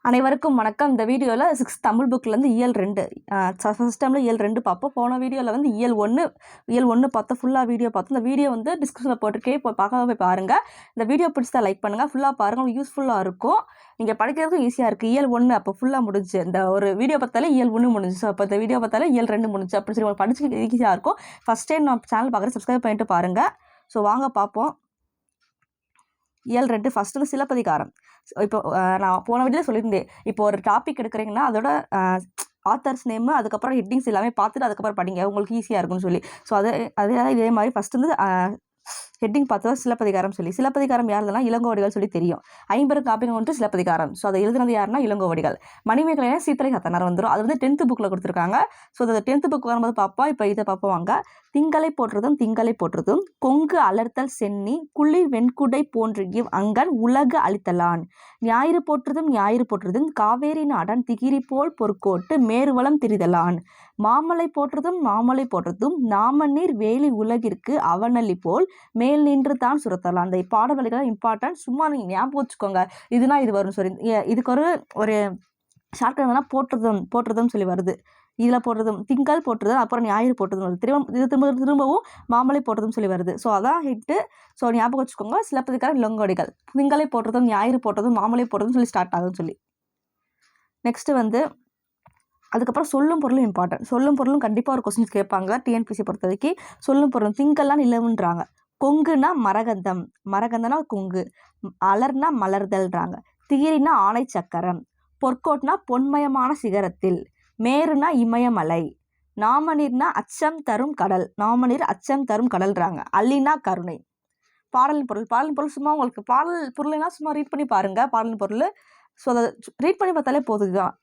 அனைவருக்கும் வணக்கம். இந்த வீடியோவில் 6th தமிழ் புக்லேருந்து இயல் 2 ஃபஸ்ட் டைமில் இயல் 2 பார்ப்போம். போன வீடியோவில் வந்து இயல் 1 பார்த்தோம். ஃபுல்லாக வீடியோ பார்த்தோம். இந்த வீடியோ வந்து டிஸ்கிரிப்ஷனில் போட்டிருக்கேன், இப்போ போய் பாருங்கள். இந்த வீடியோ பிடிச்சா லைக் பண்ணுங்கள், ஃபுல்லாக பாருங்கள், யூஸ்ஃபுல்லாக இருக்கும். நீங்கள் படிக்கிறதுக்கும் ஈஸியாக இருக்குது. இயல் 1 அப்போ ஃபுல்லாக முடிஞ்சு, இந்த ஒரு வீடியோ பார்த்தாலே இயல் 1 முடிஞ்சு. ஸோ அப்போ இந்த வீடியோ பார்த்தாலே இயல் 2 முடிஞ்சு அப்படின்னு சொல்லி படிச்சு ஈஸியாக இருக்கும். ஃபஸ்ட் டைம் நான் சேனல் பார்க்குறேன், சப்ஸ்கிரைப் பண்ணிட்டு பாருங்கள். ஸோ வாங்க பார்ப்போம். இயல் 2 ஃபஸ்ட்டு சிலப்பதிகாரம். இப்போ நான் போன வீடியோவில் சொல்லியிருந்தேன், இப்போ ஒரு டாபிக் எடுக்கிறீங்கன்னா அதோட ஆத்தர்ஸ் நேமு, அதுக்கப்புறம் ஹெட்டிங்ஸ் எல்லாமே பார்த்துட்டு அதுக்கப்புறம் படிங்க, உங்களுக்கு ஈஸியாக இருக்குன்னு சொல்லி. ஸோ இதே மாதிரி ஃபஸ்ட்டு வந்து ஹெட்டிங் பார்த்தா சிலப்பதிகாரம் சொல்லி. சிலப்பதிகாரம் யாருன்னா இளங்கோவடிகள் சொல்லி தெரியும். 50 காப்பியம் ஒன்று சிலப்பதிகாரம். ஸோ அதை எழுதுனது யாருன்னா இளங்கோவடிகள். மணிமேகலை சீத்தலை சத்தனார் வந்துடும். அது வந்து 10th புக்கில் கொடுத்துருக்காங்க. ஸோ அந்த 10th புக் வரும்போது பார்ப்போம். இப்போ இதை பார்ப்போம். திங்களை போற்றுதும் கொங்கு அலர்த்தல் சென்னி குளிர் வெண்குடை போன்று அங்கன் உலகு அளித்தலான். ஞாயிறு போற்றுதும் காவேரி நாடன் திகிரி போல் பொற்கோட்டு மேருவளம் திரிதலான். மாமலை போற்றுதும் நாமநீர் வேலி உலகிற்கு அவனல்லி போல் மேல் நின்று தான் சுரத்தலாம். அந்த பாடல்கள் இம்பார்ட்டன்ட், சும்மா நீங்கள் ஞாபகம் வச்சுக்கோங்க. இதுனா இது வரும். சரி, இதுக்கு ஒரு ஷார்ட்கட் போற்றுதும் சொல்லி வருது. இதில் போட்டுறதும் திங்கள் போட்டுறதும், அப்புறம் ஞாயிறு போட்டுறதும் வருது. திரும்பவும் மாமலை போட்டுறதும் சொல்லி வருது. ஸோ அதான் ஹிட்டு. ஸோ ஞாபகம் வச்சுக்கோங்க. சிலப்பதிகாரம் இளங்கோவடிகள். திங்களை போட்டுறதும் ஞாயிறு போட்டுறதும் மாமலை போட்டுறதும் சொல்லி ஸ்டார்ட் ஆகுதுன்னு சொல்லி. நெக்ஸ்ட்டு வந்து அதுக்கப்புறம் சொல்லும் பொருளும் இம்பார்ட்டன்ட். சொல்லும் பொருளும் கண்டிப்பாக ஒரு கொஸ்டின்ஸ் கேட்பாங்க டிஎன்பிசி பொறுத்த வரைக்கும். சொல்லும் பொருளும் திங்கள்லாம் நிலவுன்றாங்க. கொங்குனா மரகந்தம்னா கொங்கு. அலர்னா மலர்தல்ன்றாங்க. திகிரினா ஆணை சக்கரம். பொற்கோட்னா பொன்மயமான சிகரத்தில். மேருனா இமயமலை. நாமநீர்னா அச்சம் தரும் கடல்றாங்க. அல்லினா கருணை. பாடலின் பொருள் சும்மா உங்களுக்கு பாடல் பொருள்னா சும்மா ரீட் பண்ணி பாருங்க. பாடலின் பொருள் ஸோ அதை ரீட் பண்ணி பார்த்தாலே போதுதான்.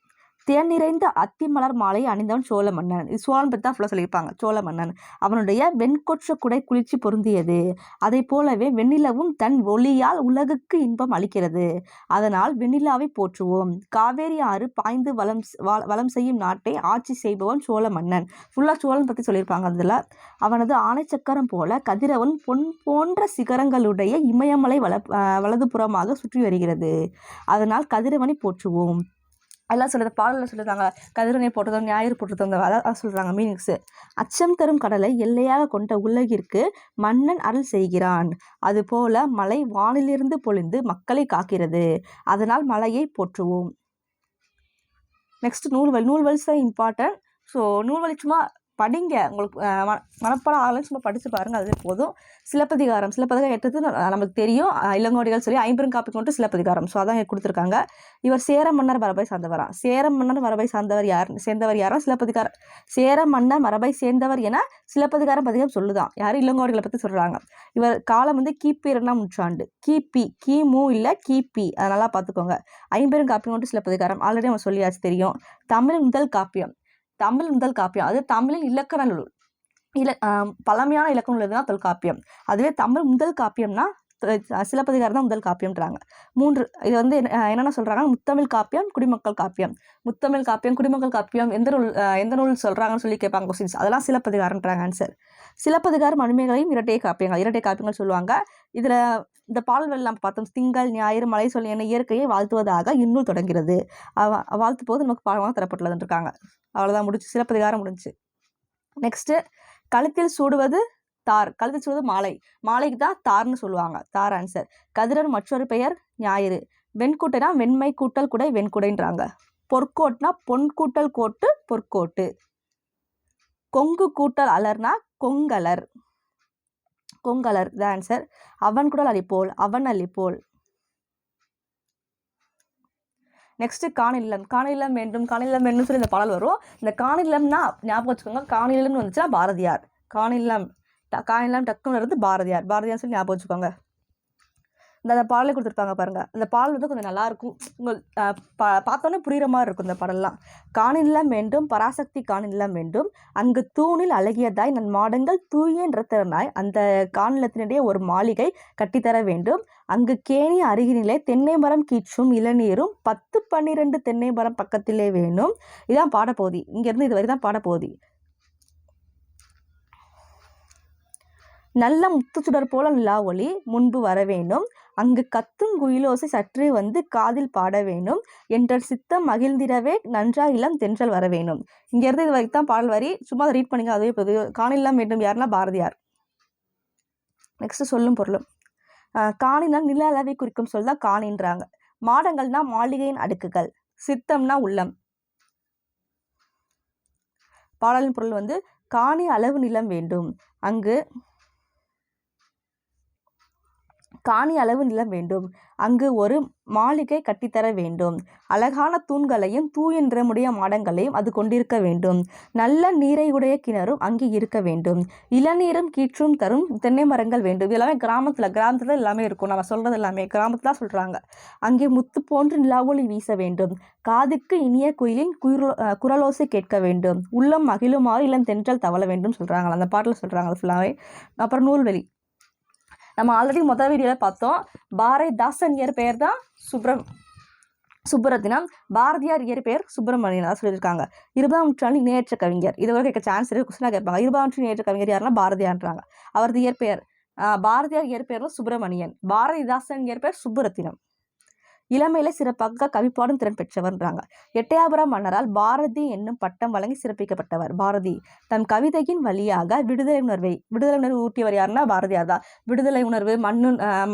தேன் நிறைந்த அத்திமலர் மாலை அணிந்தவன் சோழ மன்னன். இது சோழன் பற்றி தான் ஃபுல்லாக சொல்லியிருப்பாங்க. சோழ மன்னன் அவனுடைய வெண்கொற்ற குடை குளிர்ச்சி பொருந்தியது. அதை போலவே வெண்ணிலவும் தன் ஒளியால் உலகுக்கு இன்பம் அளிக்கிறது. அதனால் வெண்ணிலாவை போற்றுவோம். காவேரி ஆறு பாய்ந்து வளம் செய்யும் நாட்டை ஆட்சி செய்பவன் சோழ மன்னன். ஃபுல்லாக சோழன் பற்றி சொல்லியிருப்பாங்க. அதில் அவனது ஆணைச்சக்கரம் போல கதிரவன் பொன் போன்ற சிகரங்களுடைய இமயமலை வலதுபுறமாக சுற்றி வருகிறது. அதனால் கதிரவனை போற்றுவோம். எல்லாம் சொல்லுறது பாடலில் சொல்லியிருக்காங்க. கதிரவனை போட்டதும் ஞாயிறு போட்டதும் அதான் சொல்கிறாங்க மீனிங்ஸு. அச்சம் தரும் கடலை எல்லையாக கொண்ட உலகிற்கு மன்னன் அருள் செய்கிறான். அதுபோல மழை வானிலிருந்து பொழிந்து மக்களை காக்கிறது. அதனால் மழையை போற்றுவோம். நெக்ஸ்ட் நூல்வழி தான் இம்பார்ட்டன்ட். ஸோ நூல்வழி சும்மா படிங்க. உங்களுக்கு மனப்பாடம் ஆகலன்னு சும்மா படித்து பாருங்கள், அதுவே போதும். சிலப்பதிகாரம் எடுத்தது நமக்கு தெரியும். இளங்கோவடிகள் சொல்லி 50 காப்பி கொண்டு சிலப்பதிகாரம். ஸோ அதான் கொடுத்துருக்காங்க. இவர் சேர மன்னர் மரபை சார்ந்தவரா? சேர மன்னர் மரபை சேர்ந்தவர் யாரா? சிலப்பதிகாரம். சேர மன்னர் மரபை சேர்ந்தவர் என சிலப்பதிகாரம் பதிகம் சொல்லுதான். யாரும் இளங்கோவடிகளை பற்றி சொல்கிறாங்க. இவர் காலம் வந்து கிபி 2ஆம் நூற்றாண்டு. கிமு இல்லை கிபி, அதை நல்லா பார்த்துக்கோங்க. 50 காப்பி கொண்டு சிலப்பதிகாரம் ஆல்ரெடி நம்ம சொல்லியாச்சு, தெரியும். தமிழ் முதல் காப்பியம். அது தமிழின் இலக்கண நூல். பழமையான இலக்கண நூல் தான் தொல்காப்பியம். அதுவே தமிழ் முதல் காப்பியம்னா சிலப்பதிகாரம் தான் முதல் காப்பியம்ன்றாங்க. 3 இது வந்து என்னென்ன சொல்கிறாங்க? முத்தமிழ் காப்பியம், குடிமக்கள் காப்பியம். முத்தமிழ் காப்பியம், குடிமக்கள் காப்பியம் எந்த நூல் சொல்கிறாங்கன்னு சொல்லி கேட்பாங்க கொஸ்டின்ஸ். அதெல்லாம் சிலப்பதிகாரம்ன்றாங்க ஆன்சர். சிலப்பதிகாரம் மணிமேகலையும் இரட்டை காப்பியங்கள் சொல்லுவாங்க. இதில் இந்த பாடல்கள் நம்ம பார்த்தோம். திங்கள் ஞாயிறு மலை சொல்லி என்ன இயற்கையை வாழ்த்துவதாக இந்நூல் தொடங்கிறது. வாழ்த்து போது நமக்கு பாடமாக தரப்பட்டுள்ளதுன்னு இருக்காங்க. அவ்வளோதான், முடிச்சு சிலப்பதிகாரம் முடிஞ்சு. நெக்ஸ்ட்டு கழுத்தில் சூடுவது தார். கழுத்தில் சூடுவது மாலைக்கு தான் தார்னு சொல்லுவாங்க. தார் ஆன்சர். கதிரவன் மற்றொரு பெயர் ஞாயிறு. வெண்குட்டைனா வெண்மை கூட்டல் குடை வெண்குடைன்றாங்க. பொற்கோட்னா பொன் கூட்டல் கோட்டு பொற்கோட்டு. கொங்கு கூட்டல் அலர்னா கொங்கலர் த ஆன்சர். அவன் குடல் அளிப்போல் அவன் அளிப்போல். நெக்ஸ்ட் காணிலம் வேண்டும் சொல்லி இந்த பாடல் வரும். இந்த காணிலம்னா ஞாபகம் வச்சுக்கோங்க. காணிலம்னு வந்துச்சுன்னா பாரதியார். காணிலம் டக்குன்னு வருது பாரதியார் சொல்லி ஞாபகம் வச்சுக்கோங்க. இந்த பாடலை கொடுத்துருப்பாங்க பாருங்கள். இந்த பாடல் வந்து கொஞ்சம் நல்லாயிருக்கும். பார்த்தோன்னே புரிகிற மாதிரி இருக்கும் இந்த பாடல்லாம். காணிலம் வேண்டும் பராசக்தி காணிலம் வேண்டும். அங்கு தூணில் அழகியதாய் நன் மாடங்கள் தூயன்ற திறனாய் அந்த காணிலத்தினிடையே ஒரு மாளிகை கட்டித்தர வேண்டும். அங்கு கேணி அருகினிலே தென்னை மரம் கீற்றும் இளநீரும் 10-12 தென்னை மரம் பக்கத்திலே வேணும். இதுதான் பாடப்பகுதி. இங்கேருந்து இது வரை தான் பாடப்பகுதி. நல்ல முத்துச்சுடர் போல நிலா ஒளி முன்பு வர வேண்டும். அங்கு கத்தும் குயிலோசை சற்றே வந்து காதில் பாட வேணும் என்ற சித்தம் மகிழ்ந்திடவே நன்றா இளம் தென்றல் வர வேணும். இங்கேருந்து இது வரைக்கும் தான் பாடல் வரி. சும்மா அதை ரீட் பண்ணிங்க, அதுவே போது. காணில்லாம் வேண்டும் யாருன்னா பாரதியார். நெக்ஸ்ட் சொல்லும் பொருளும். காணினா நில அளவை குறிக்கும் சொல் தான் காணின்றாங்க. மாடங்கள்னா மாளிகையின் அடுக்குகள். சித்தம்னா உள்ளம். பாடலின் பொருள் வந்து காணி அளவு நிலம் வேண்டும், அங்கு காணி அளவு நிலம் வேண்டும், அங்கு ஒரு மாளிகை கட்டித்தர வேண்டும், அழகான தூண்களையும் தூய நிறமுடைய மாடங்களையும் அது கொண்டிருக்க வேண்டும், நல்ல நீரை உடைய கிணறும் அங்கே இருக்க வேண்டும், இளநீரும் கீற்றும் தரும் தென்னை மரங்கள் வேண்டும். இது எல்லாமே கிராமத்தில் எல்லாமே இருக்கும். நம்ம சொல்கிறது எல்லாமே கிராமத்தில் தான் சொல்கிறாங்க. அங்கே முத்து போன்று நிலாவொளி வீச வேண்டும், காதுக்கு இனிய குயிலின் குரலோசை கேட்க வேண்டும், உள்ளம் மகிழுமாறு இளம் தென்றல் தவள வேண்டும் சொல்கிறாங்க. அந்த பாட்டில் சொல்கிறாங்க ஃபுல்லாகவே. அப்புறம் நூல்வெளி. நம்ம ஆல்ரெடி முதல் வீடியோவில் பார்த்தோம். பாரதிதாசன் இயற்பெயர் தான் சுப்புரத்தினம். பாரதியார் இயற்பெயர் சுப்பிரமணியன் தான் சொல்லியிருக்காங்க. 20ஆம் நூற்றாண்டு இணையற்ற கவிஞர். இது வரை கேட்க சான்ஸ் இருக்குது, கொஸ்டினாக கேட்பாங்க. 20ஆம் நூற்றாண்டு இணையற்ற கவிஞர் யாருன்னா பாரதியார்ன்றாங்க. அவரது இயற்பெயர் பாரதியார் இயற்பெயர் சுப்பிரமணியன். பாரதிதாசன் இயற்பெயர் சுப்புரத்தினம். இளமையில சிறப்பாக கவிப்பாடும் திறன் பெற்றவர்ன்றாங்க. எட்டயபுரம் மன்னரால் பாரதி என்னும் பட்டம் வழங்கி சிறப்பிக்கப்பட்டவர் பாரதி. தன் கவிதையின் வழியாக விடுதலை உணர்வு ஊட்டியவர் யாருன்னா பாரதியார் தான். விடுதலை உணர்வு,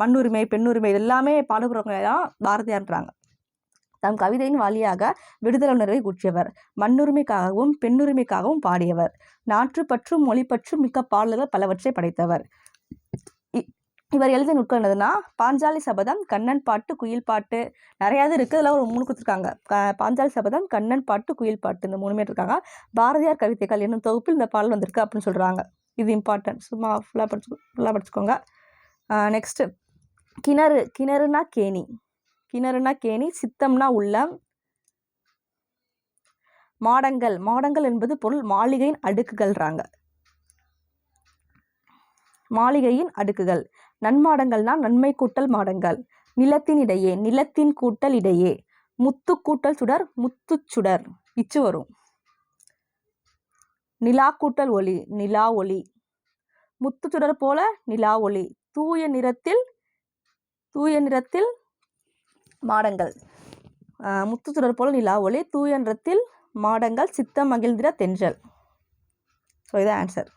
மண்ணுரிமை, பெண்ணுரிமை எல்லாமே பாடுபடுறவங்க தான் பாரதியார்ன்றாங்க. தம் கவிதையின் வழியாக விடுதலை உணர்வை ஊற்றியவர், மண்ணுரிமைக்காகவும் பெண்ணுரிமைக்காகவும் பாடியவர், நாட்டுப்பற்றும் மொழிப்பற்றும் மிக்க பாடல்கள் பலவற்றை படைத்தவர். இவர் எழுதிய நூல்கள் என்னதுன்னா பாஞ்சாலி சபதம், கண்ணன் பாட்டு, குயில் பாட்டு, நிறையாவது இருக்குது. இதெல்லாம் ஒரு 3 கொடுத்துருக்காங்க. பாஞ்சாலி சபதம், கண்ணன் பாட்டு, குயில் பாட்டு, இந்த 3 இருக்காங்க. பாரதியார் கவிதைகள் என்னும் தொகுப்பில் இந்த பாடல் வந்திருக்கு அப்படின்னு சொல்கிறாங்க. இது இம்பார்ட்டன்ட், சும்மா ஃபுல்லாக படிச்சுக்கோங்க. நெக்ஸ்ட்டு கிணறுனா கேணி, சித்தம்னா உள்ளம், மாடங்கள் என்பது பொருள் மாளிகையின் அடுக்குகள்றாங்க. மாளிகையின் அடுக்குகள். நன்மாடங்கள்னா நன்மை கூட்டல் மாடங்கள். நிலத்தின் கூட்டல் இடையே. முத்து கூட்டல் சுடர், முத்துச்சுடர் இச்சு வரும். நிலா கூட்டல் ஒளி, நிலா ஒளி. முத்துச்சுடர் போல நிலா ஒளி. தூய நிறத்தில் மாடங்கள். முத்துச்சுடர் போல நிலா ஒளி, தூய நிறத்தில் மாடங்கள், சித்தம் மகிழ்ந்திட தென்றல். ஸோ இதான் ஆன்சர்.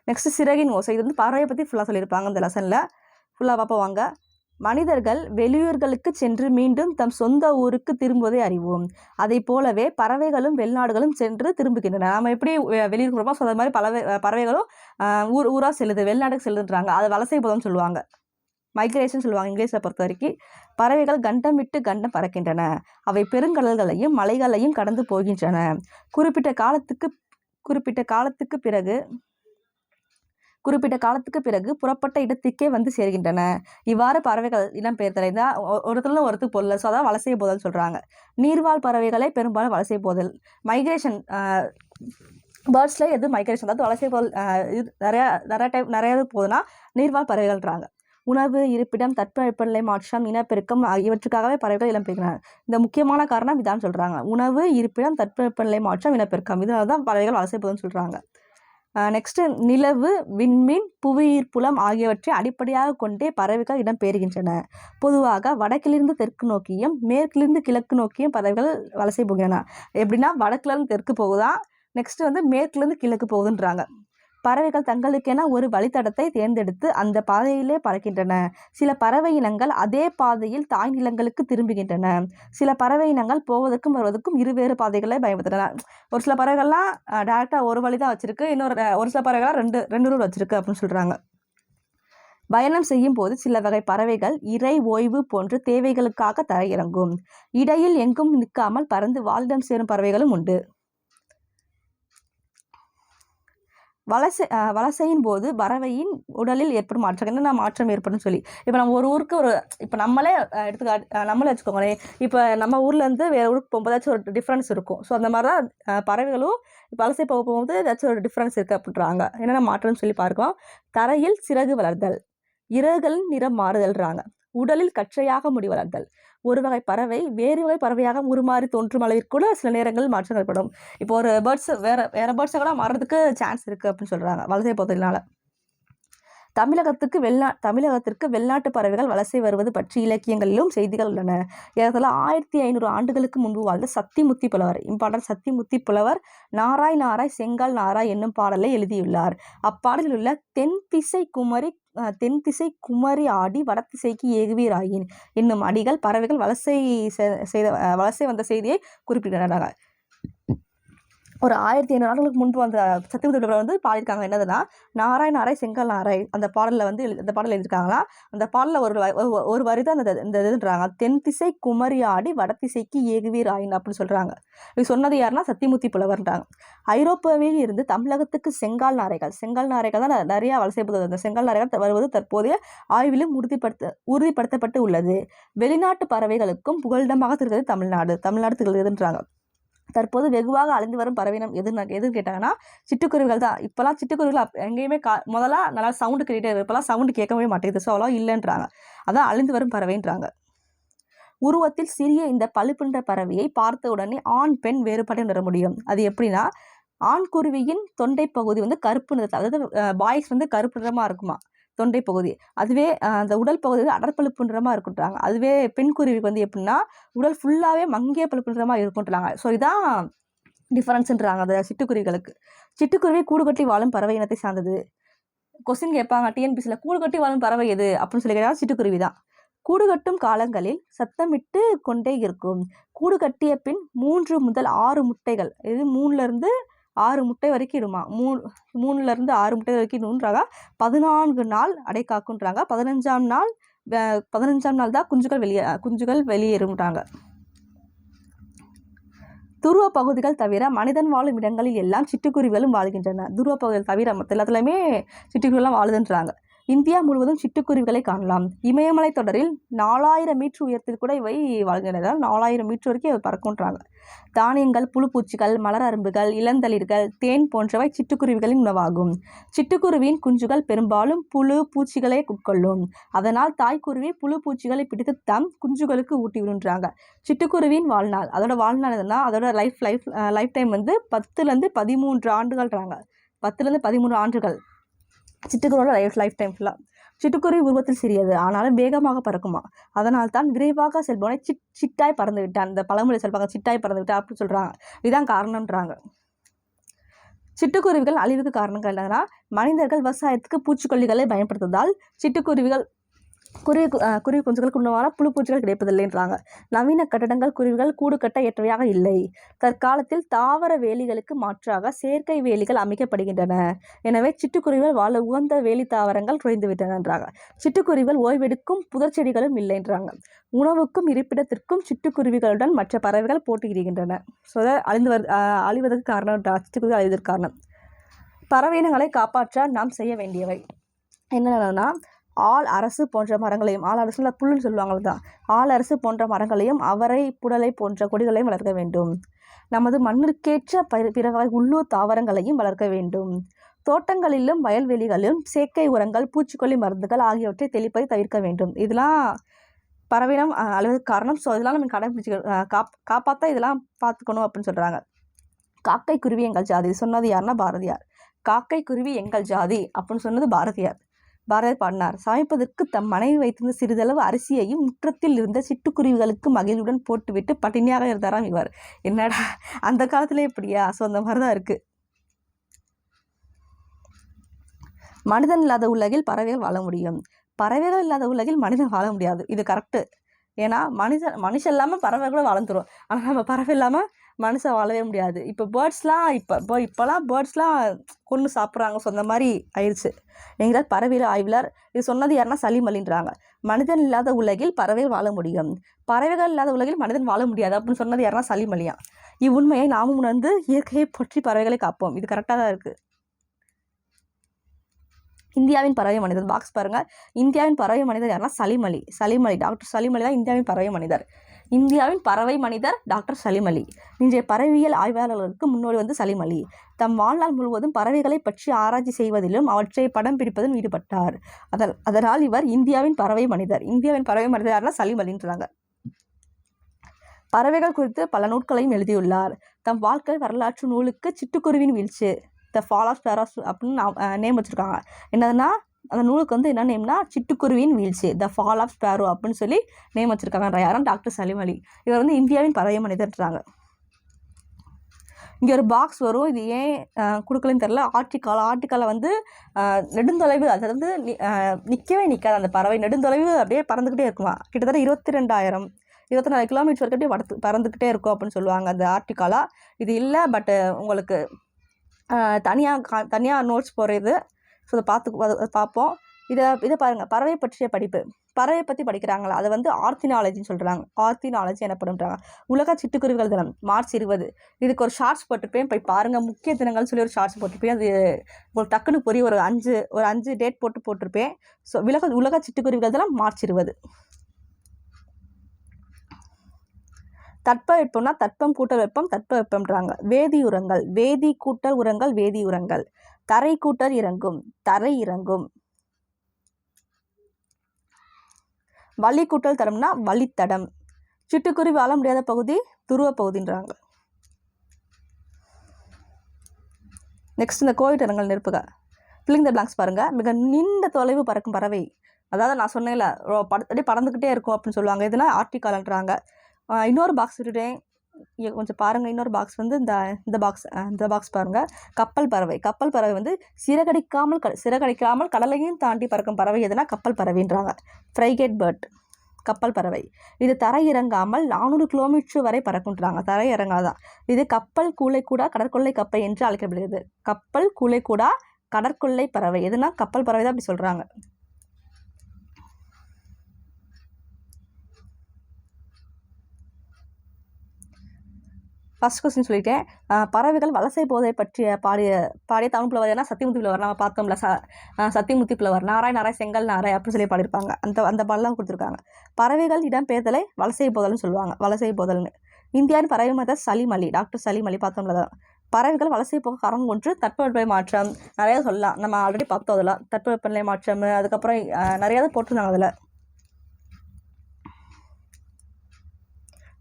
நெக்ஸ்ட் சிறகின் ஓசை. இது வந்து பறவையை பற்றி ஃபுல்லாக சொல்லியிருப்பாங்க இந்த லெசனில். ஃபுல்லாக பார்ப்போம். மனிதர்கள் வெளியூர்களுக்கு சென்று மீண்டும் தம் சொந்த ஊருக்கு திரும்புவதை அறிவோம். அதை போலவே பறவைகளும் வெளிநாடுகளும் சென்று திரும்புகின்றன. நம்ம எப்படி வெளியூருக்கு போகிறோமோ ஸோ அது மாதிரி பறவைகளும் ஊராக செல்லுது, வெளிநாட்டுக்கு செல்லுன்றாங்க. அதை வலசை போதம்னு சொல்லுவாங்க, மைக்ரேஷன் சொல்லுவாங்க இங்கிலீஷில் பொறுத்த வரைக்கும். பறவைகள் கண்டம் விட்டு கண்டம் பறக்கின்றன. அவை பெருங்கடல்களையும் மலைகளையும் கடந்து போகின்றன. குறிப்பிட்ட காலத்துக்கு பிறகு புறப்பட்ட இடத்துக்கே வந்து சேர்கின்றன. இவ்வாறு பறவைகள் இடம்பெயர்தலை தான் ஒருத்தருக்கு பொருள். ஸோ அதான் வலசை போதல் சொல்கிறாங்க. நீர்வாழ் பறவைகளை பெரும்பாலும் வலசை போதல். மைக்ரேஷன் பேர்ட்ஸில் எது மைக்ரேஷன், அதாவது வலசை போதல் நிறைய போகுதுன்னா நீர்வாழ் பறவைகள்ன்றாங்க. உணவு, இருப்பிடம், தட்பவெப்பநிலை மாற்றம், இனப்பெருக்கம் இவற்றுக்காகவே பறவைகள் இடம்பெயர்கின்றன. இந்த முக்கியமான காரணம் இதான் சொல்கிறாங்க. உணவு, இருப்பிடம், தட்பவெப்பநிலை மாற்றம், இனப்பெருக்கம், இதனால தான் பறவைகள் வலசை போதல்னு சொல்கிறாங்க. நெக்ஸ்ட்டு நிலவு, விண்மீன், புவியீர்ப்புலம் ஆகியவற்றை அடிப்படையாக கொண்டே பறவைகள் இடம்பெயர்கின்றன. பொதுவாக வடக்கிலிருந்து தெற்கு நோக்கியும் மேற்கிலிருந்து கிழக்கு நோக்கியும் பறவைகள் வலசை போகின்றன. எப்படின்னா வடக்குலேருந்து தெற்கு போகுதான், நெக்ஸ்ட்டு வந்து மேற்குலேருந்து கிழக்கு போகுதுன்றாங்க. பறவைகள் தங்களுக்கென ஒரு வழித்தடத்தை தேர்ந்தெடுத்து அந்த பாதையிலே பறக்கின்றன. சில பறவை இனங்கள் அதே பாதையில் தாய் நிலங்களுக்கு திரும்புகின்றன. சில பறவை இனங்கள் போவதற்கும் வருவதற்கும் இருவேறு பாதைகளை பயன்படுத்தின. ஒரு சில பறவைகள்லாம் டேரெக்டாக ஒரு வழி தான் வச்சுருக்கு, ஒரு சில பறவைகள்லாம் ரெண்டு ரூட் வச்சுருக்கு அப்படின்னு சொல்கிறாங்க. பயணம் செய்யும் போது சில வகை பறவைகள் இறை, ஓய்வு போன்ற தேவைகளுக்காக தரையிறங்கும். இடையில் எங்கும் நிற்காமல் பறந்து வாழிடம் சேரும் பறவைகளும் உண்டு. வலசையின் போது பறவையின் உடலில் ஏற்படும் மாற்றம், என்னென்ன மாற்றம் ஏற்படும் சொல்லி. இப்போ நம்ம ஒரு ஊருக்கு இப்போ நம்மளே வச்சுக்கோங்களேன். இப்போ நம்ம ஊர்லேருந்து வேறு ஊருக்கு போகும்போதாச்சும் ஒரு டிஃப்ரென்ஸ் இருக்கும். ஸோ அந்த மாதிரி தான் பறவைகளும் வலசை போகும்போது ஏதாச்சும் ஒரு டிஃப்ரென்ஸ் இருக்குது அப்படின்றாங்க. என்னென்ன மாற்றம்னு சொல்லி பார்க்கலாம். தரையில் சிறகு வளர்தல், இறகுகளின் நிறம் மாறுதல்றாங்க. உடலில் கற்றையாக முடி வளர்தல். ஒரு வகை பறவை வேறு வகை பறவையாக உருமாறி தோன்றும் அளவிற்கு கூட சில நேரங்களில் மாற்றம் ஏற்படும். இப்போ ஒரு பேர்ட்ஸ் வேற பேர்ட்ஸை கூட மாறுறதுக்கு சான்ஸ் இருக்குது அப்படின்னு சொல்கிறாங்க வலசை போதலினால. தமிழகத்திற்கு வெளிநாட்டு பறவைகள் வலசை வருவது பற்றி இலக்கியங்களிலும் செய்திகள் உள்ளன. ஏறத்தாழ 1500 ஆண்டுகளுக்கு முன்பு வாழ்ந்த சத்திமுத்தி புலவர், இம்பார்ட்டன்ட், சத்திமுத்தி புலவர் நாராய் நாராய் செங்கால் நாராய் என்னும் பாடலை எழுதியுள்ளார். அப்பாடலில் உள்ள தென் திசை குமரி ஆடி வடதிசைக்கு ஏகுவீராயின் என்னும் அடிகள் பறவைகள் வலசை வந்த செய்தியை குறிப்பிடுகின்றன. ஒரு 1500 ஆண்டுகளுக்கு முன்பு அந்த சத்தியமுத்தி புலவர் வந்து பாடியிருக்காங்க. என்னதுன்னா, நாராய் நாராய் செங்கல் நாராய் அந்த பாடலில் வந்து அந்த பாடல் எழுதியிருக்காங்களா. அந்த பாடலில் ஒரு வரி தான் இந்த இதுன்றாங்க. தென் திசை குமரி ஆடி வடதிசைக்கு ஏகுவீர் ஆயின் அப்படின்னு சொல்கிறாங்க. இது சொன்னது யாருன்னா சத்தியமுத்தி புலவர்ன்றாங்க. ஐரோப்பாவில் இருந்து தமிழகத்துக்கு செங்கால் நாரைகள் தான் நிறைய வலசை அந்த செங்கால் நாரைகள் வருவது தற்போதைய ஆய்விலும் உறுதிப்படுத்தப்பட்டு உள்ளது. வெளிநாட்டு பறவைகளுக்கும் புகலிடமாக திகழ்கிறது தமிழ்நாடு திகழ்கிறதுன்றாங்க. தற்போது வெகுவாக அழிந்து வரும் பறவையினம் எதுன்னு கேட்டாங்கன்னா சிட்டுக்குருவிகள் தான். இப்போலாம் சிட்டுக்குருவிகள் எங்கேயுமே முதல்ல நல்லா சவுண்டு கேட்டுகிட்டே இப்போலாம் சவுண்டு கேட்கவே மாட்டேங்குது. ஸோ அவ்வளோ இல்லைன்றாங்க. அதான் அழிந்து வரும் பறவைன்றாங்க. உருவத்தில் சிறிய இந்த பழுப்புன்ற பறவையை பார்த்த உடனே ஆண் பெண் வேறுபாட்டை உணர முடியும். அது எப்படின்னா, ஆண் குருவியின் தொண்டை பகுதி வந்து கருப்பு நிறத்தில், அதாவது பாய்ஸ் வந்து கருப்பு நிறமாக இருக்குமா தொண்டை பகுதி. அதுவே அந்த உடல் பகுதி வந்து அடற்பழுப்பு நிறமாக இருக்குன்றாங்க. அதுவே பெண் குருவிக்கு வந்து எப்படின்னா உடல் ஃபுல்லாகவே மங்கிய பழுப்பு நிறமாக இருக்குன்றாங்க. ஸோ இதான் டிஃபரன்ஸுன்றாங்க அந்த சிட்டுக்குருவிகளுக்கு. சிட்டுக்குருவி கூடு கட்டி வாழும் பறவை இனத்தை சார்ந்தது. கொஸ்டின் கேட்பாங்க டிஎன்பிசியில், கூடு கட்டி வாழும் பறவை எது அப்படின்னு சொல்லி கேட்டால் சிட்டுக்குருவி தான். கூடு கட்டும் காலங்களில் சத்தமிட்டு கொண்டே இருக்கும். கூடு கட்டிய பின் 3 முதல் 6 முட்டைகள், இது 3லேருந்து 6 முட்டை வரைக்கும் இடுமா. 3லேருந்து 6 முட்டை வரைக்கும் இடுன்றாங்க. 14 நாள் அடை காக்குன்றாங்க. 15ஆம் நாள் தான் குஞ்சுகள் வெளியேறும்ன்றாங்க. துருவ பகுதிகள் தவிர மனிதன் வாழும் இடங்களில் எல்லாம் சிட்டுக்குருவிகளும் வாழ்கின்றன. துருவ பகுதிகள் தவிர மற்ற எல்லாத்துலேயுமே சிட்டுக்குருவிலாம் வாழுதுன்றாங்க. இந்தியா முழுவதும் சிட்டுக்குருவிகளை காணலாம். இமயமலை தொடரில் 4000 மீட்டர் உயரத்தில் கூட இவை வாழ்கின்றன. 4000 மீட்டர் வரைக்கும் பறக்குன்றாங்க. தானியங்கள், புழுப்பூச்சிகள், மலர் அரும்புகள், இளந்தளிர்கள், தேன் போன்றவை சிட்டுக்குருவிகளின் உணவாகும். சிட்டுக்குருவியின் குஞ்சுகள் பெரும்பாலும் புழு பூச்சிகளை உட்கொள்ளும். அதனால் தாய்க்குருவி புழு பூச்சிகளை பிடித்து தம் குஞ்சுகளுக்கு ஊட்டி விடுன்றாங்க. சிட்டுக்குருவியின் வாழ்நாள், அதோட வாழ்நாள் எதுனா அதோட லைஃப் டைம் வந்து 10லேருந்து 13 ஆண்டுகள்ன்றாங்க. 10லேருந்து 13 ஆண்டுகள் சிட்டுக்குருவியோட லைஃப் டைம் ஃபுல்லாக. சிட்டுக்குருவி உருவத்தில் சிறியது, ஆனாலும் வேகமாக பறக்குமா. அதனால் தான் விரைவாக செல்பவனை சிட்டாய் பறந்து விட்டான். அந்த பழமொழி சொல்வாங்க, சிட்டாய் பறந்து விட்டா அப்படின்னு சொல்கிறாங்க. இதுதான் காரணம்ன்றாங்க. சிட்டுக்குருவிகள் அழிவுக்கு காரணங்கள் என்னன்னா, மனிதர்கள் விவசாயத்துக்கு பூச்சிக்கொல்லிகளை பயன்படுத்துவதால் சிட்டுக்குருவிகள் குருவி குஞ்சுகளுக்கு உணவான புழுப்பூச்சிகள் கிடைப்பதில்லைன்றாங்க. நவீன கட்டடங்கள் குருவிகள் கூடு கட்ட ஏற்றவையாக இல்லை. தற்காலத்தில் தாவர வேலிகளுக்கு மாற்றாக செயற்கை வேலிகள் அமைக்கப்படுகின்றன. எனவே சிட்டுக்குருவிகள் வாழ உகந்த வேலி தாவரங்கள் குறைந்துவிட்டனன்றாங்க. சிட்டுக்குருவிகள் ஓய்வெடுக்கும் புதர் செடிகளும் இல்லைன்றாங்க. உணவுக்கும் இருப்பிடத்திற்கும் சிட்டுக்குருவிகளுடன் மற்ற பறவைகள் போட்டியிடுகின்றன. ஸோ அழிவதற்கு காரணம் சிட்டுக்குருவி அழிவதற்கு காரணம். பறவையினங்களை காப்பாற்ற நாம் செய்ய வேண்டியவை என்னென்னா, ஆள் அரசு போன்ற மரங்களையும், ஆள் அரசுல புல்லுன்னு சொல்லுவாங்க தான், ஆள் அரசு போன்ற மரங்களையும் அவரை புடலை போன்ற கொடிகளையும் வளர்க்க வேண்டும். நமது மண்ணிற்கேற்ற பிற உள்ளூர் தாவரங்களையும் வளர்க்க வேண்டும். தோட்டங்களிலும் வயல்வெளிகளிலும் செயற்கை உரங்கள், பூச்சிக்கொல்லி மருந்துகள் ஆகியவற்றை தெளிப்பதை தவிர்க்க வேண்டும். இதெல்லாம் பறவையினம் அழிவதற்கு காரணம். ஸோ இதெல்லாம் நம்ம கடைபிடிச்சு காப்பாற்ற இதெல்லாம் பார்த்துக்கணும் அப்படின்னு சொல்கிறாங்க. காக்கை குருவி எங்கள் ஜாதி சொன்னது யாருன்னா பாரதியார். காக்கை குருவி எங்கள் ஜாதி அப்படின்னு சொன்னது பாரதியார் பாடினார். சமைப்பதற்கு தம் மனைவி வைத்திருந்த சிறிதளவு அரிசியையும் முற்றத்தில் இருந்த சிட்டுக்குருவிகளுக்கு மகிழ்வுடன் போட்டுவிட்டு பட்டினியாக இருந்தாராம் இவர். என்னடா அந்த காலத்திலே இப்படியா? ஸோ அந்த மாதிரி தான் இருக்குது. மனிதன் இல்லாத உலகில் பறவைகள் வாழ முடியும். பறவைகள் இல்லாத உலகில் மனிதன் வாழ முடியாது. இது கரெக்டு. ஏன்னா மனுஷன் இல்லாமல் பறவைகளும் வளர்ந்துரும். ஆனால் நம்ம பறவை இல்லாமல் மனுஷன் வாழவே முடியாது. இப்போ இப்போலாம் பேர்ட்ஸ்லாம் கொன்று சாப்பிட்றாங்க. ஸோ அந்த மாதிரி ஆயிடுச்சு. எங்கிறார் பறவையியல் ஆய்வாளர். இது சொன்னது யாருன்னா சலீம் அலின்றாங்க. மனிதன் இல்லாத உலகில் பறவைகள் வாழ முடியும், பறவைகள் இல்லாத உலகில் மனிதன் வாழ முடியாது அப்படின்னு சொன்னது யாருன்னா சலீம் அலியா. இவ்வுண்மையை நாமும் உணர்ந்து இயற்கையை பற்றி பறவைகளை காப்போம். இது கரெக்டாக தான் இருக்குது. இந்தியாவின் பறவை மனிதர் பாக்ஸ் பாருங்கள். இந்தியாவின் பறவை மனிதர் யாருன்னா சலீம் அலி. டாக்டர் சலீம் அலி தான் இந்தியாவின் பறவை மனிதர். இந்தியாவின் பறவை மனிதர் டாக்டர் சலீம் அலி. இன்றைய பறவையியல் ஆய்வாளர்களுக்கு முன்னோடி வந்து சலீம் அலி. தம் வாழ்நாள் முழுவதும் பறவைகளை பற்றி ஆராய்ச்சி செய்வதிலும் அவற்றை படம் பிடிப்பதிலும் ஈடுபட்டார். அதனால் இவர் இந்தியாவின் பறவை மனிதர். இந்தியாவின் பறவை மனிதர் யாருன்னா சலீம் அலின்றாங்க. பறவைகள் குறித்து பல நூல்களையும் எழுதியுள்ளார். தம் வாழ்க்கை வரலாற்று நூலுக்கு சிட்டுக்குருவின் வீழ்ச்சி, த ஃபால் ஆஃப் ஸ்பேரோஸ் அப்படின்னு நேம் வச்சுருக்காங்க. என்னதுன்னா அந்த நூலுக்கு வந்து என்ன நேம்னா சிட்டுக்குருவியின் வீழ்ச்சி, த ஃபால் ஆஃப் ஸ்பேரோ அப்படின்னு சொல்லி நேம் வச்சுருக்காங்க. யாரும் டாக்டர் சலீம் அலி. இவர் வந்து இந்தியாவின் பறவை மனிதர்ன்றாங்க. இங்கே ஒரு பாக்ஸ் வரும். இது ஏன் கொடுக்கலன்னு தெரில. ஆர்டிக்காலை வந்து நெடுந்தொலைவு, அது வந்து நிற்கவே நிற்காது. அந்த பறவை நெடுந்தொலைவு அப்படியே பறந்துக்கிட்டே இருக்குமா. கிட்டத்தட்ட 24 கிலோமீட்டர் வரைக்கும் பறந்துக்கிட்டே இருக்கும் அப்படின்னு சொல்லுவாங்க அந்த ஆர்டிக்காலா. இது இல்லை, பட்டு உங்களுக்கு தனியாக நோட்ஸ் போடுறது. ஸோ அதை பார்ப்போம். இதை பாருங்கள், பறவை பற்றிய படிப்பு. பறவை பற்றி படிக்கிறாங்களா, அதை வந்து ஆர்த்தினாலஜின்னு சொல்கிறாங்க. ஆர்த்தினாலஜி எனப்படுன்றாங்க. உலக சிட்டுக்குருவிகள் தினம் மார்ச் 20. இதுக்கு ஒரு ஷார்ட்ஸ் போட்டிருப்பேன், போய் பாருங்கள். முக்கிய தினங்கள்னு சொல்லி ஒரு ஷார்ட்ஸ் போட்டிருப்பேன். அது ஒரு டக்குன்னு புரிய ஒரு அஞ்சு டேட் போட்டிருப்பேன். ஸோ உலக சிட்டுக்குருவிகள் தினம் மார்ச் 20. தட்பவெப்பம்னா தட்பம் கூட்டல் வெப்பம், தட்பவெப்பம்ன்றாங்க. வேதி உரங்கள், வேதி கூட்டல் உரங்கள், வேதி உரங்கள். தரை கூட்டல் இறங்கும், தரை இறங்கும். வழி கூட்டல் தடம்னா வழித்தடம். சிட்டுக்குருவி வாழ முடியாத பகுதி துருவ பகுதின்றாங்க. நெக்ஸ்ட் இந்த கோவிட் இடங்கள் நெருப்புக. ஃபில்லிங் த பிளாங்க்ஸ் பாருங்கள். மிக நீண்ட தொலைவு பறக்கும் பறவை, அதாவது நான் சொன்னேன்ல அப்படியே பறந்துக்கிட்டே இருக்கும் அப்படின்னு சொல்லுவாங்க. இதெல்லாம் ஆர்டிகால்ன்றாங்க. இன்னொரு பாக்ஸ் விட்டுட்டேன், கொஞ்சம் பாருங்கள். இன்னொரு பாக்ஸ் வந்து இந்த பாக்ஸ் பாருங்கள். கப்பல் பறவை. கப்பல் பறவை வந்து சிறகடிக்காமல் கடலையும் தாண்டி பறக்கும் பறவை எதுனா கப்பல் பறவைன்றாங்க. ஃப்ரைகேட் பேர்ட், கப்பல் பறவை. இது தரை இறங்காமல் 400 கிலோமீட்டர் வரை பறக்குன்றாங்க. தரை இறங்காதான். இது கப்பல் கூளைக்கூடா கடற்கொள்ளை கப்பை என்று அழைக்கப்படுகிறது. கப்பல் கூளைக்கூடா கடற்கொள்ளை பறவை எதுனா கப்பல் பறவை தான் அப்படி சொல்கிறாங்க. ஃபர்ஸ்ட் கொஸ்டின் சொல்லிட்டேன். பறவைகள் வலசை போதை பற்றிய பாடிய தமிழ் புலவர் ஏன்னா சத்தியமுத்தி புலவர். நம்ம பார்த்தோம்ல சத்தியமுத்தி புலவர். நாராய் செங்கல் நாராய் அப்படின்னு சொல்லி பாடியிருப்பாங்க. அந்த பாடலாம் கொடுத்துருக்காங்க. பறவைகள் இடம்பெயர்தலை வலசை போதல்னு சொல்லுவாங்க. வலசை போதல்னு. இந்தியாவின் பறவை மத சலீம் அலி, டாக்டர் சலீம் அலி பார்த்தோம்ல தான். பறவைகள் வலசை போக காரணம் ஒன்று தட்பவெப்பநிலை மாற்றம். நிறையா சொல்லலாம், நம்ம ஆல்ரெடி பார்த்தோம். அதெல்லாம் தட்பவெப்பநிலை மாற்றம், அதுக்கப்புறம் நிறையா போட்டிருந்தாங்க அதில்.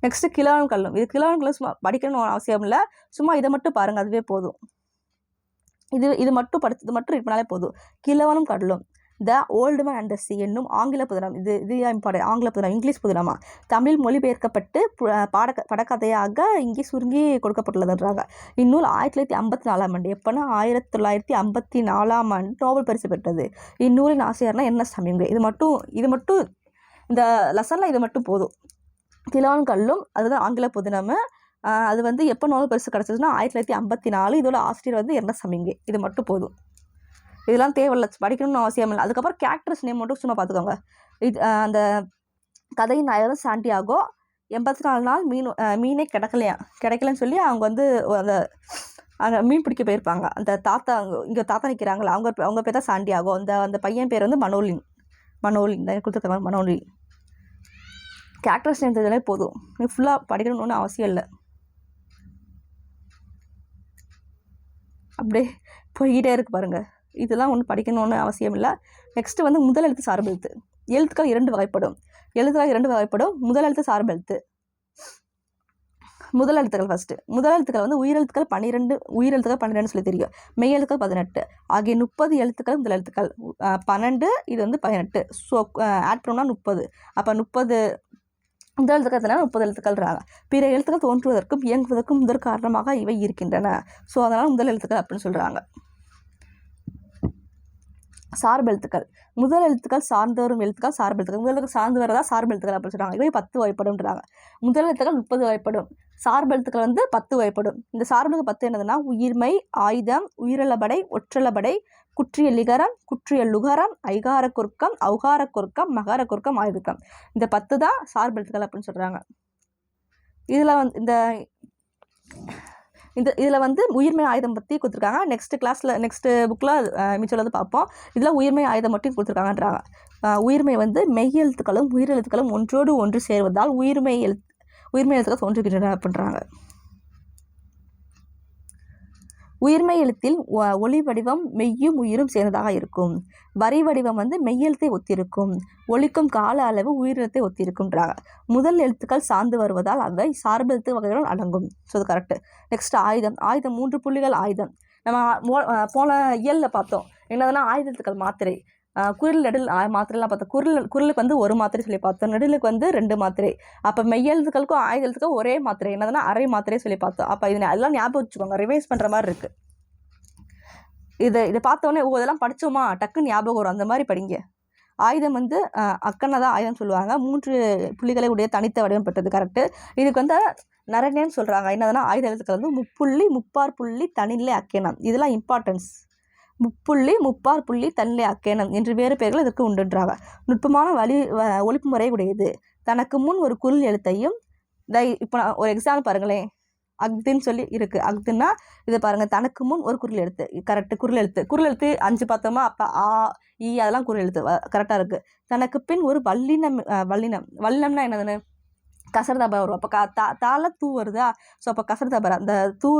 நெக்ஸ்ட்டு கிழவனும் கல்லும். இது கிழவனும் கல்லும் சும்மா படிக்கணும்னு அவசியம் இல்லை, சும்மா இதை மட்டும் பாருங்கள், அதுவே போதும். இது மட்டும் ரீட் பண்ணாலே போதும். கிழவனும் கடலும், த old man and the C என்னும் ஆங்கில புதினம். இது இம்பார்ட்டன்ட். ஆங்கில புதினம், இங்கிலீஷ் புதினமா தமிழ் மொழிபெயர்க்கப்பட்டு படக்கதையாக இங்கே சுருங்கி கொடுக்கப்பட்டுள்ளதுன்றாங்க. இந்நூல் 1954ஆம் ஆண்டு, எப்போனா 1954ஆம் ஆண்டு நோபல் பரிசு பெற்றது. இந்நூலின் ஆசிரியர்னா என்எஸ் ஹெமிங்வே. இது மட்டும் இந்த லெசனில் இது மட்டும் போதும். கிழவனும் கல்லும் அதுதான் ஆங்கில புதினம். அது வந்து எப்போ நோபல் பரிசு கிடச்சிதுன்னா 1954. இதோட ஆசிரியர் வந்து என்எஸ் ஹெமிங்வே. இது மட்டும் போதும். இதெல்லாம் தேவையில்லை, படிக்கணும்னு அவசியம் இல்லை. அதுக்கப்புறம் கேரக்டர்ஸ் நேம் மட்டும் சும்மா பார்த்துக்கோங்க. இது அந்த கதையின் நாயகன் சாண்டியாகோ 84 நாள் மீனே கிடைக்கலன்னு சொல்லி அவங்க வந்து அங்கே மீன் பிடிக்க போயிருப்பாங்க. அந்த தாத்தா இங்கே தாத்தா நிற்கிறாங்களா, அவங்க பேர் தான் சாண்டியாகோ. அந்த பையன் பேர் வந்து மனோலின் தான் கொடுத்துருக்காங்க. மனோலின். கேரக்டர்ஸ் நேம் தெரிஞ்சாலே போதும், ஃபுல்லாக படிக்கணும்னு அவசியம் இல்லை. அப்படியே போய்கிட்டே இருக்கு பாருங்கள். இதெல்லாம் ஒன்றும் படிக்கணும்னு அவசியம் இல்லை. நெக்ஸ்ட்டு வந்து முதல் எழுத்து சார்பு எழுத்து. எழுத்துக்கள் 2 வகைப்படும். முதல் எழுத்து சார்பு எழுத்து. முதல் எழுத்துக்கள் ஃபஸ்ட்டு. முதல் எழுத்துக்கள் வந்து உயிரெழுத்துக்கள் 12 சொல்லி தெரியும். மெய் எழுத்துக்கள் 18 ஆகிய 30 எழுத்துக்கள் முதல் எழுத்துக்கள். 12 இது வந்து 18. ஸோ ஆட் பண்ணோம்னா 30. அப்போ 30 முதல் எழுத்துக்கள் 30 எழுத்துக்கள்ன்றாங்க. பிற எழுத்துக்கள் தோன்றுவதற்கும் இயங்குவதற்கும் முதல் காரணமாக இவை இருக்கின்றன. ஸோ அதனால் முதல் எழுத்துக்கள் அப்படின்னு சொல்கிறாங்க. சார்பு எழுத்துக்கள். முதல் எழுத்துக்கள் சார்ந்து வரும் எழுத்துக்கள் சார்பு எழுத்துக்கள். முதல் எழுத்துக்கள் சார்ந்து வரதா சார்பு எழுத்துக்கள் அப்படின்னு சொல்கிறாங்க. இவை 10 வகைப்படும்ன்றாங்க. முதல் எழுத்துக்கள் 30 வகைப்படும். சார்பு எழுத்துக்கள் வந்து 10 வகைப்படும். இந்த சார்புக்கு 10 என்னதுன்னா உயிர்மை, ஆயுதம், உயிரிழபடை, ஒற்றளபடை, குற்றிய லிகரம், குற்றிய லுகரம், ஐகார குறுக்கம், ஔகார குறுக்கம், மகார குறுக்கம், ஆயுதம். இந்த 10 தான் சார்பு எழுத்துக்கள் அப்படின்னு சொல்கிறாங்க. இதில் வந்து இதில் வந்து உயிர்மை ஆயுதம் பற்றி கொடுத்துருக்காங்க. நெக்ஸ்ட்டு புக்கில் மிச்சம் வந்து பார்ப்போம். இதில் உயிர்மை ஆயுதம் மட்டும் கொடுத்துருக்காங்கன்றாங்க. உயிர்மை வந்து மெய் எழுத்துக்களும் உயிரெழுத்துக்களும் ஒன்றோடு ஒன்று சேர்வதால் உயிர்மை எழுத்துக்கள் தோன்றுகின்றன அப்படின்றாங்க. உயிர்மெய் எழுத்தில் ஒளி வடிவம் மெய்யும் உயிரும் சேர்ந்ததாக இருக்கும். வரி வடிவம் வந்து மெய்யெழுத்தை ஒத்திருக்கும். ஒலிக்கும் கால அளவு உயிரெழுத்தை ஒத்திருக்கும்ன்றாங்க. முதல் எழுத்துக்கள் சார்ந்து வருவதால் அவை சார்பு எழுத்து வகைகள் அடங்கும். ஸோ அது கரெக்டு. நெக்ஸ்ட் ஆயுதம். 3 புள்ளிகள் ஆயுதம். நம்ம போன இயலில் பார்த்தோம். என்னதுன்னா ஆயுதத்துக்கள் மாத்திரை. குரில் நெடில் மாத்திரைலாம் பார்த்தோம். குரிலுக்கு வந்து ஒரு மாத்திரை சொல்லி பார்த்தோம், நெடிலுக்கு வந்து 2 மாத்திரை. அப்போ மெய்யெழுத்துக்களுக்கும் ஆயுதெழுத்துக்கும் ஒரே மாத்திரை என்னதுன்னா அரை மாத்திரை சொல்லி பார்த்தோம். அப்போ இது எல்லாம் ஞாபகம் வச்சுக்கோங்க, ரிவைஸ் பண்ணுற மாதிரி இருக்குது. இதை பார்த்தோன்னே இதெல்லாம் படித்தோமா டக்குன்னு ஞாபகம் வரும், அந்த மாதிரி படிங்க. ஆயுதம் வந்து அக்கனை தான் ஆயுதம் சொல்லுவாங்க. 3 புள்ளிகளை உடைய தனித்த வடிவம் பெற்றது, கரெக்டு. இதுக்கு வந்து நரநேன்னு சொல்கிறாங்க. என்னதுன்னா ஆயுத எழுத்துக்கள் வந்து முப்புள்ளி முப்பார் புள்ளி தனிநிலை அக்கேனம். இதெல்லாம் இம்பார்ட்டன்ஸ். முப்புள்ளி முப்பார் புள்ளி தனிநிலை அக்கேனம் என்று வேறு பெயர்கள் இதற்கு உண்டுன்றாங்க. நுட்பமான ஒழிப்பு முறை உடையது. தனக்கு முன் ஒரு குரில் எழுத்தையும் இப்போ நான் ஒரு எக்ஸாம்பிள் பாருங்களேன். அக்துன்னு சொல்லி இருக்குது. அக்துன்னா இதை பாருங்கள், தனக்கு முன் ஒரு குரில் எழுத்து, கரெக்டு. குரில் எழுத்து 5 பார்த்தோமா, அப்போ ஆ ஈ அதெல்லாம் குரில் எழுத்து கரெக்டாக இருக்குது. தனக்கு பின் ஒரு வல்லினம்னா என்னதுன்னு கசரதாபரா வரும். அப்போ தால தூ வருதா, ஸோ அப்போ கசரதாபரா அந்த தூ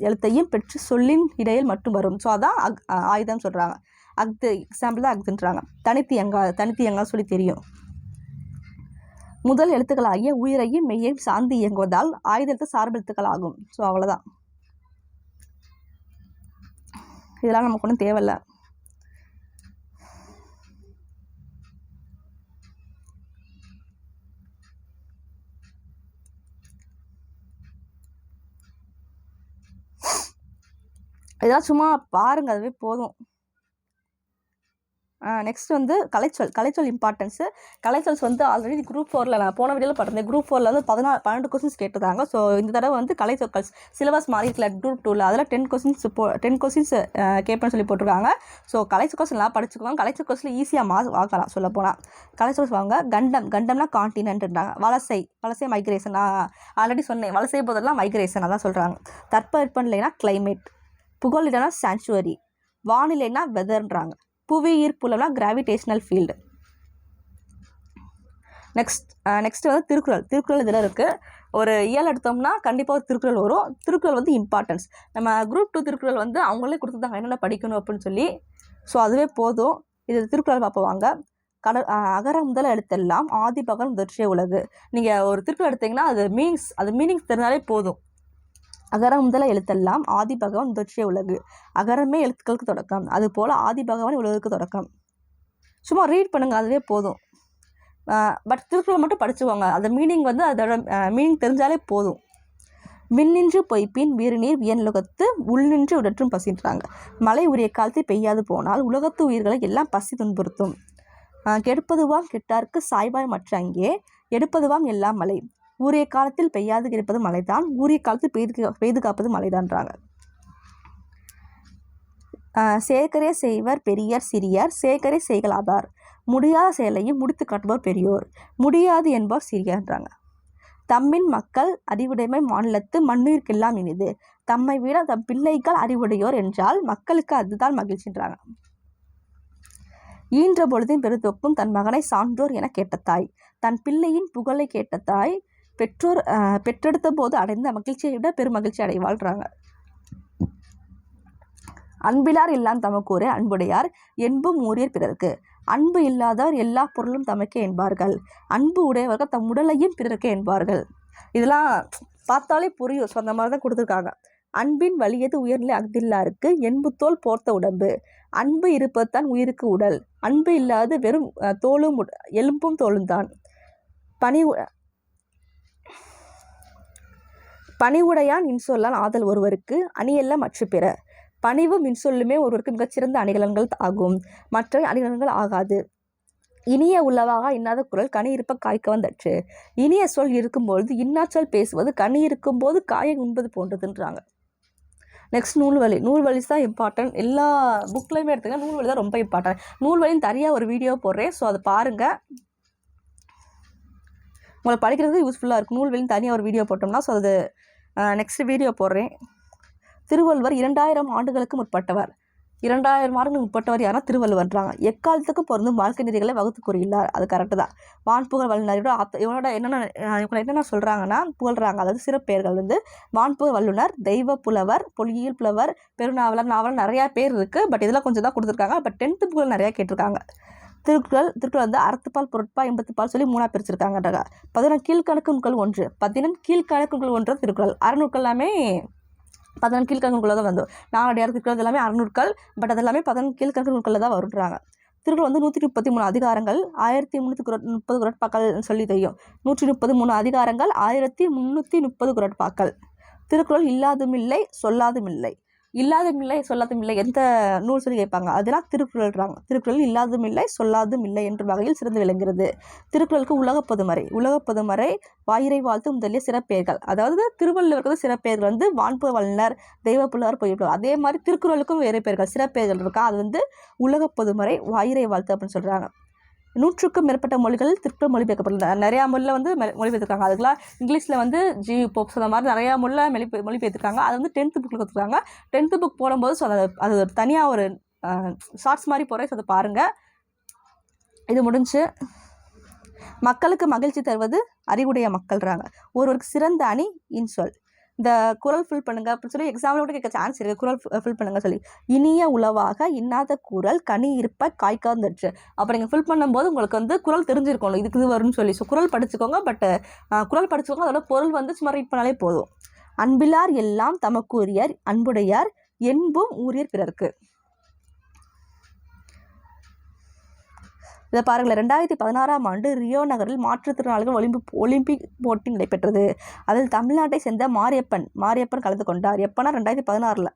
எழுத்தையும் பெற்று சொல்லின் இடையில் மட்டும் வரும். ஸோ அதான் ஆயுதம் சொல்கிறாங்க. அக்து எக்ஸாம்பிள் தான் அக்துன்றாங்க. தனித்தியங்கா சொல்லி தெரியும். முதல் எழுத்துக்களாகிய உயிரையும் மெய்யையும் சார்ந்து இயங்குவதால் ஆயுத எழுத்து சார்பு எழுத்துக்கள் ஆகும். ஸோ அவ்வளோதான், இதெல்லாம் நமக்கு ஒன்றும் தேவையில்லை. இதெல்லாம் சும்மா பாருங்க, அதுவே போதும். நெக்ஸ்ட் வந்து கலைச்சொல் இம்பார்ட்டன்ஸு. கலைச்சொல்ஸ் வந்து ஆல்ரெடி குரூப் 4 நான் போன வீடியோவில் பார்த்தேன். குரூப் 4 வந்து 12 கொஸ்டின்ஸ் கேட்டுருந்தாங்க. ஸோ இந்த தடவை வந்து கலைச்சொற்கள் சிலபஸ் மாறி இருக்கல குரூப் 2ல், அதில் 10 கொஸ்டின்ஸ் கேட்பேன்னு சொல்லி போட்டிருக்காங்க. ஸோ கலைச்சொற்கள் எல்லாம் படிச்சுக்குவாங்க. கலைச்சொற்கள் ஈஸியாக ஆகலாம் சொல்லப்போனால். கலைச்சொல் வாங்க. கண்டம்னா கான்டினென்ட்ன்றாங்க. வலசை மைக்ரேஷன், நான் ஆல்ரெடி சொன்னேன். வலசை போதெல்லாம் மைக்ரேஷன் அதான் சொல்கிறாங்க. தட்பவெப்பநிலைனா கிளைமேட், புகலிடனா சாங்சுவரி, வானிலைனா வெதர்ன்றாங்க. புவியீர் புலம்னா கிராவிடேஷனல் ஃபீல்டு. நெக்ஸ்ட் வந்து திருக்குறள் இதில் இருக்குது. ஒரு இயல் எடுத்தோம்னா கண்டிப்பாக ஒரு திருக்குறள் வரும். திருக்குறள் வந்து இம்பார்ட்டன்ஸ். நம்ம குரூப் 2 திருக்குறள் வந்து அவங்களே கொடுத்துருந்தாங்க என்னென்ன படிக்கணும் அப்படின்னு சொல்லி. ஸோ அதுவே போதும். இது திருக்குறள் பார்ப்போவாங்க. அகர முதல எழுத்தெல்லாம் ஆதி பகவன் முதற்றிய உலகு. நீங்கள் ஒரு திருக்குறள் எடுத்தீங்கன்னா அது மீனிங்ஸ் தெரிஞ்சாலே போதும். அகரம் முதல எழுத்தெல்லாம் ஆதி பகவான் முதற்றிய உலகு. அகரமே எழுத்துக்களுக்கு தொடக்கம், அதுபோல் ஆதி பகவான் உலகுக்கு தொடக்கம். சும்மா ரீட் பண்ணுங்கள், அதுவே போதும். பட் திருக்குறள் மட்டும் படிச்சுக்கோங்க. அந்த மீனிங் வந்து அதோட மீனிங் தெரிஞ்சாலே போதும். விண்ணின்று பொய்ப்பின் வீறுநீர் வியன்லுகத்து உள்நின்று உடற்றும் பசின்றாங்க. மழை உரிய காலத்தில் பெய்யாது போனால் உலகத்து உயிர்களை எல்லாம் பசி துன்புறுத்தும். கெடுப்பதுவாம் கெட்டார்க்கு சாய்பாய் மற்ற அங்கே எடுப்பதுவாம் எல்லாம் மழை. ஊரிய காலத்தில் பெய்யாது இருப்பது மழைதான், ஊரிய காலத்தில் பெய்து காப்பது மழைதான்றாங்க. சேகரே செய்வர் பெரியர் சிறியர் சேகரே செய்கலாதார். முடியாத செயலையும் முடித்து காட்டுபவர் பெரியோர், முடியாது என்பவர் சிறியர்ன்றாங்க. தம்மின் மக்கள் அறிவுடைமை மாநிலத்து மண்ணுயிர்க்கெல்லாம் இனிது. தம்மை விட தம் பிள்ளைகள் அறிவுடையோர் என்றால் மக்களுக்கு அதுதான் மகிழ்ச்சின்றாங்க. ஈன்ற பொழுதின் பெருதொக்கும் தன் மகனை சான்றோர் என கேட்ட தாய், தன் பிள்ளையின் புகழை கேட்ட தாய் பெற்றோர் பெற்றெடுத்த போது அடைந்த மகிழ்ச்சியை விட பெருமகிழ்ச்சி அடைவாள்றாங்க. அன்பிலார் எல்லாம் தமக்கூரே அன்புடையார் என்பும் ஊரியர் பிறருக்கு. அன்பு இல்லாதவர் எல்லா பொருளும் தமக்கே என்பார்கள். அன்பு உடையவர்கள் தம் உடலையும் பிறருக்கே என்பார்கள். இதெல்லாம் பார்த்தாலே புரியும். ஸோ அந்த மாதிரி தான் கொடுத்துருக்காங்க. அன்பின் வலியது உயர்நிலை அக்தில்லாருக்கு என்புத்தோல் போர்த்த உடம்பு. அன்பு இருப்பது தான் உயிருக்கு உடல். அன்பு இல்லாது வெறும் தோலும் எலும்பும் தோலும் தான். பணிவுடையான் இன்சொல்லால் ஆதல் ஒருவருக்கு அணியல்ல மற்ற பிற. பணிவும் இன்சொல்லுமே ஒருவருக்கு மிகச்சிறந்த அணிகலன்கள் ஆகும், மற்ற அணிகலன்கள் ஆகாது. இனிய உள்ளவாக இன்னாத குரல் கனி இருப்ப காய்க்க வந்தற்று. இனிய சொல் இருக்கும்பொழுது இன்னாச்சொல் பேசுவது கனி இருக்கும்போது காயை உண்பது போன்றதுன்றாங்க. நெக்ஸ்ட் நூல்வழி தான் இம்பார்ட்டன்ட். எல்லா புக்லையுமே எடுத்துங்க, நூல்வழி தான் ரொம்ப இம்பார்ட்டன்ட். நூல்வழின்னு தனியாக ஒரு வீடியோ போடுறேன், ஸோ அதை பாருங்கள், உங்களுக்கு படிக்கிறதுக்கு யூஸ்ஃபுல்லாக இருக்கும். நூல்வழின்னு தனியாக ஒரு வீடியோ போட்டோம்னா, ஸோ அது நெக்ஸ்ட் வீடியோ போடுறேன். திருவள்ளுவர் 2000 ஆண்டுகளுக்கு முற்பட்டவர். 2000 ஆண்டுகளுக்கு முற்பட்டவர் யாருன்னா திருவள்ளுவர்ன்றாங்க. எக்காலத்துக்கு பொருந்தும் வாழ்க்கை நெறிகளை வகுத்து கூறியுள்ளார். அது கரெக்டு தான். வான்புகழ் வல்லுநரோட இவனோட என்னென்ன சொல்கிறாங்கன்னா புகழ்கிறாங்க. அதாவது சிறப்பெயர்கள் வந்து வான்புகழ் வல்லுநர், தெய்வ புலவர், பொலியியல் புலவர், பெருநாவலர் நிறையா பேர் இருக்குது. பட் இதெல்லாம் கொஞ்சம் தான் கொடுத்துருக்காங்க. பட் 10th புகழ் நிறையா கேட்டிருக்காங்க. திருக்குறள் வந்து அறத்துப்பால் பொருட்பால் 80 சொல்லி 3 பிரிச்சிருக்காங்கன்றாங்க. 11 கீழ்கணக்கு நூல்கள் 1, 11 கீழ்கணக்கு நூல்கள் 1 திருக்குறள். அறநூற்கள் எல்லாமே 11 கீழ்கணக்கு நூல்கள் தான் வந்து. நாலடியார் திருக்குறள் எல்லாமே அறநூற்கள். பட் அது எல்லாமே 11 கீழ்கணக்கு நூல்களில் தான் வருன்றாங்க. திருக்குறள் வந்து 133 அதிகாரங்கள், 1330 குறட்பாக்கள் சொல்லி தெரியும். 133 அதிகாரங்கள், 1330 குறட்பாக்கள். திருக்குறள் இல்லாதுமில்லை சொல்லாதுமில்லை. இல்லாதுமில்லை சொல்லாதுமில்லை எந்த நூல் சொல்லி கேட்பாங்க, அதெல்லாம் திருக்குறள்றாங்க. திருக்குறள் இல்லாதுமில்லை சொல்லாதுமில்லை என்ற வகையில் சிறந்து விளங்குகிறது. திருக்குறளுக்கு உலகப்பொதுமறை, வாயிரை வாழ்த்து முதலிய சிறப்பெயர்கள். அதாவது திருவள்ளுவருக்கு சிறப்பெயர்கள் வந்து வான்புற வல்லுனர், தெய்வப்புலவர், பொய்ப்புலவர். அதே மாதிரி திருக்குறளுக்கும் வேறு பெயர்கள் சிறப்பெயர்கள் இருக்கா, அது வந்து உலகப்பொதுமறை, வாயிரை வாழ்த்து அப்படின்னு சொல்கிறாங்க. 100க்கும் மேற்பட்ட மொழிகள் திருக்குறள் மொழிபெயர்க்கப்பட்டுள்ளது. நிறையா மொழியில் வந்து மொழிபெயர்த்துருக்காங்க. அதுக்கெல்லாம் இங்கிலீஷில் வந்து ஜி போப்ஸ் அந்த மாதிரி நிறையா மொழியில் மொழிபெயர்த்துருக்காங்க. அது வந்து 10th புக்கில் கொடுத்துருக்காங்க. 10th புக் போடும்போது ஸோ அது தனியாக ஒரு ஷார்ட்ஸ் மாதிரி போகிறேன். ஸோ அதை பாருங்கள். இது முடிஞ்சு மக்களுக்கு மகிழ்ச்சி தருவது அறிவுடைய மக்கள்றாங்க. ஒருவருக்கு சிறந்த அணி இன்சொல். இந்த குறள் ஃபில் பண்ணுங்க அப்படின்னு சொல்லி எக்ஸாம்பிள் கூட கேட்க சான்ஸ் இருக்குது. குறள் ஃபில் பண்ணுங்க சொல்லி, இனிய உளவாக இன்னாத குறள் கனி இருப்ப காய்க்காந்தற்று. அப்போ நீங்கள் ஃபில் பண்ணும்போது உங்களுக்கு வந்து குறள் தெரிஞ்சிருக்கணும், இதுக்கு இது வரும்னு சொல்லி. ஸோ குறள் படிச்சுக்கோங்க. பட் குறள் படிச்சுக்கோங்க, அதோட பொருள் வந்து சும்மா ரீட் பண்ணாலே போதும். அன்பிலார் எல்லாம் தமக்குரியர் அன்புடையார் என்பும் ஊரியர் பிறர்க்கு. இதை பாருங்களேன். 2016ஆம் ஆண்டு ரியோ நகரில் மாற்றுத்திறனாளிகள் ஒலிம்பிக் போட்டி நடைபெற்றது. அதில் தமிழ்நாட்டை சேர்ந்த மாரியப்பன் கலந்து கொண்டார். எப்போனா 2016.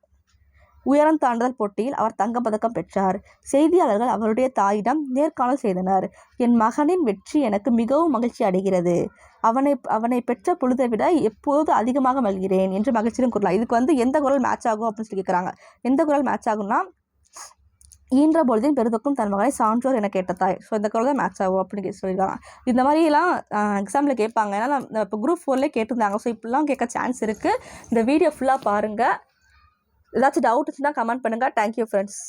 உயரம் தாண்டுதல் போட்டியில் அவர் தங்கப்பதக்கம் பெற்றார். செய்தியாளர்கள் அவருடைய தாயிடம் நேர்காணல் செய்தனர். என் மகனின் வெற்றி எனக்கு மிகவும் மகிழ்ச்சி அடைகிறது. அவனை பெற்ற பொழுதை விட எப்போது அதிகமாக மகிழ்கிறேன் என்று மகிழ்ச்சியும் கூறலாம். இதுக்கு வந்து எந்த குறள் மேட்ச் ஆகும் அப்படின்னு சொல்லி கேட்குறாங்க. எந்த குறள் மேட்ச் ஆகும்னா, ஈன்ற பொழுதின் பெருதுக்கும் தன் மகனை சான்றோர் என கேட்ட தாய். ஸோ இந்த குறள் தான் மேட்ச் ஆகும் அப்படின்னு சொல்லியிருக்காங்க. இந்த மாதிரிலாம் எக்ஸாமில் கேட்பாங்க. ஏன்னா இப்போ குரூப் 4லே கேட்டிருந்தாங்க. ஸோ இப்படிலாம் கேட்க சான்ஸ் இருக்குது. இந்த வீடியோ ஃபுல்லாக பாருங்கள். ஏதாச்சும் டவுட் இருந்துச்சுன்னா கமெண்ட் பண்ணுங்கள். Thank you friends.